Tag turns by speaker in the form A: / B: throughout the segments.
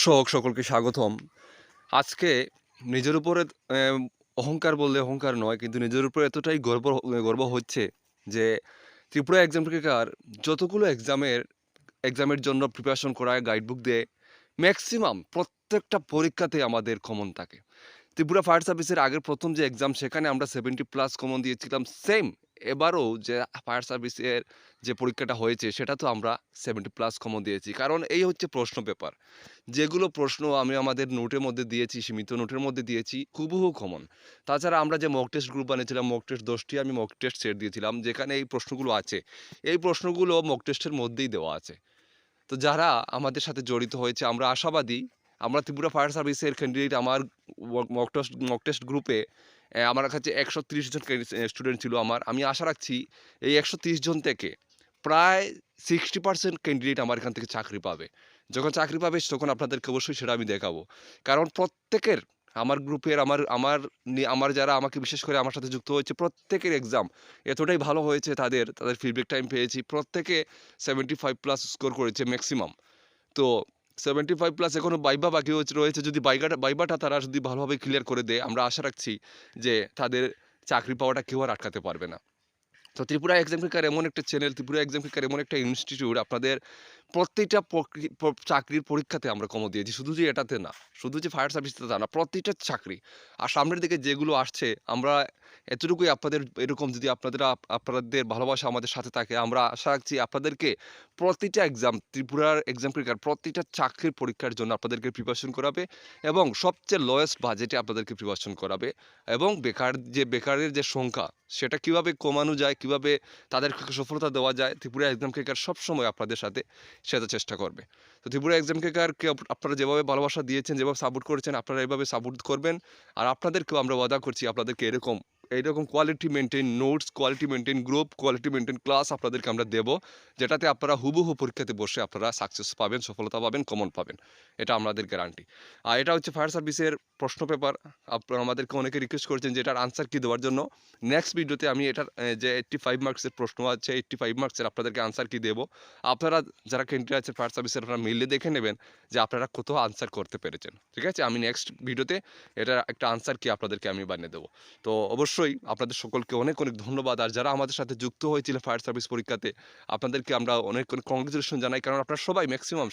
A: সকলকে স্বাগতম। আজকে নিজের উপরে অহংকার বললে অহংকার নয়, কিন্তু নিজের উপরে এতটাই গর্ব হচ্ছে যে ত্রিপুরা এক্সাম ট্র্যাকার যতগুলো এক্সামের জন্য প্রিপারেশন করায় গাইডবুক দেয়, ম্যাক্সিমাম প্রত্যেকটা পরীক্ষাতেই আমাদের কমন থাকে। ত্রিপুরা ফায়ার সার্ভিসের আগের প্রথম যে এক্সাম, সেখানে আমরা 70+ কমন দিয়েছিলাম। সেম এবারও যে ফায়ার সার্ভিসের যে পরীক্ষাটা হয়েছে, সেটাতেও আমরা 70+ কমন দিয়েছি। কারণ এই হচ্ছে প্রশ্ন পেপার। যেগুলো প্রশ্ন আমি আমাদের নোটের মধ্যে দিয়েছি, সীমিত নোটের মধ্যে দিয়েছি, হুবহু কমন। তাছাড়া আমরা যে মক টেস্ট গ্রুপ বানিয়েছিলাম, মক টেস্ট 10টি আমি মক টেস্ট সেট দিয়েছিলাম, যেখানে এই প্রশ্নগুলো আছে। এই প্রশ্নগুলো মক টেস্টের মধ্যেই দেওয়া আছে। তো যারা আমাদের সাথে জড়িত হয়েছে, আমরা আশাবাদী। আমরা ত্রিপুরা ফায়ার সার্ভিসের ক্যান্ডিডেট। আমার মক টেস্ট গ্রুপে আমার কাছে 130 জন স্টুডেন্ট ছিল আমার। আমি আশা রাখছি এই 130 জন থেকে প্রায় 60% ক্যান্ডিডেট আমার এখান থেকে চাকরি পাবে। যখন চাকরি পাবে তখন আপনাদেরকে অবশ্যই সেটা আমি দেখাবো। কারণ প্রত্যেকের, আমার গ্রুপের, আমার যারা আমাকে বিশেষ করে আমার সাথে যুক্ত হয়েছে, প্রত্যেকের এক্সাম এতটাই ভালো হয়েছে, তাদের ফিডব্যাকটা আমি পেয়েছি। প্রত্যেকে 75+ স্কোর করেছে ম্যাক্সিমাম। তো 75+ এখনো ভাইবা বাকি রয়েছে। যদি ভাইবাটা তারা যদি ভালোভাবে ক্লিয়ার করে দেয়, আমরা আশা রাখছি যে তাদের চাকরি পাওয়াটা কেউ আর আটকাতে পারবে না। তো ত্রিপুরা এক্সাম ক্লিকার এমন একটা চ্যানেল, ত্রিপুরা এক্সাম ক্লিকার এমন একটা ইনস্টিটিউট, আপনাদের প্রত্যেকটা চাকরির পরীক্ষাতে আমরা কমন দিয়েছি। শুধু যে এটাতে না, শুধু যে ফায়ার সার্ভিসে তা না, প্রত্যেকটা চাকরি। আর সামনের দিকে যেগুলো আসছে, আমরা এতটুকুই আপনাদের, এরকম যদি আপনাদের ভালোবাসা আমাদের সাথে থাকে, আমরা আশা রাখছি আপনাদেরকে প্রতিটা এক্সাম, ত্রিপুরার এক্সাম ক্লিকার প্রতিটা চাকরির পরীক্ষার জন্য আপনাদেরকে প্রিপারেশন করাবে এবং সবচেয়ে লোয়েস্ট বাজেটে আপনাদেরকে প্রিপারেশন করাবে। এবং বেকারের যে সংখ্যা, সেটা কিভাবে কমানো যায়, কিভাবে তাদেরকে সফলতা দেওয়া যায়, ত্রিপুরা এক্সাম ক্লিকার সবসময় আপনাদের সাথে সেটা চেষ্টা করবে। তো ত্রিপুরা এক্সাম ক্লিকারকে আপনারা যেভাবে ভালোবাসা দিয়েছেন, যেভাবে সাপোর্ট করেছেন, আপনারা এভাবে সাপোর্ট করবেন। আর আপনাদেরকেও আমরা ওয়াদা করছি আপনাদেরকে এইরকম quality maintain notes, quality maintain group, quality maintain class আপনাদেরকে আমরা দেবো, যেটাতে আপনারা হুবহু পরীক্ষাতে বসে আপনারা সাকসেস পাবেন, সফলতা পাবেন, কমন পাবেন। এটা আমাদের গ্যারান্টি। আর এটা হচ্ছে ফায়ার সার্ভিসের প্রশ্ন পেপার। আপনারা আমাদেরকে অনেকে রিকোয়েস্ট করেছেন যে এটার আনসার কী দেওয়ার জন্য। নেক্সট ভিডিওতে আমি এটার যে 85 মার্কসের প্রশ্ন আছে, 85 মার্কসের আপনাদেরকে আনসার কী দেবো। আপনারা যারা ক্যান্ডিডেট আছে ফায়ার সার্ভিসের, আপনারা মিলিয়ে দেখে নেবেন যে আপনারা কত আনসার করতে পেরেছেন। ঠিক আছে? আমি নেক্সট ভিডিওতে এটার একটা আনসার কি আপনাদেরকে আমি বানিয়ে দেবো। তো অবশ্যই আপনাদের সকলকে অনেক ধন্যবাদ। আর যারা আমাদের সাথে যুক্ত হয়েছিল ফায়ার সার্ভিস পরীক্ষাতে, আপনাদেরকে আমরা অনেক কংগ্রেচুলেশন জানাই। কারণ আপনারা সবাই ম্যাক্সিমাম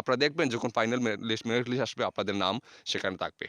A: আপনারা দেখবেন যখন ফাইনাল মেরিট লিস্ট আসবে, আপনাদের নাম সেখানে থাকবে।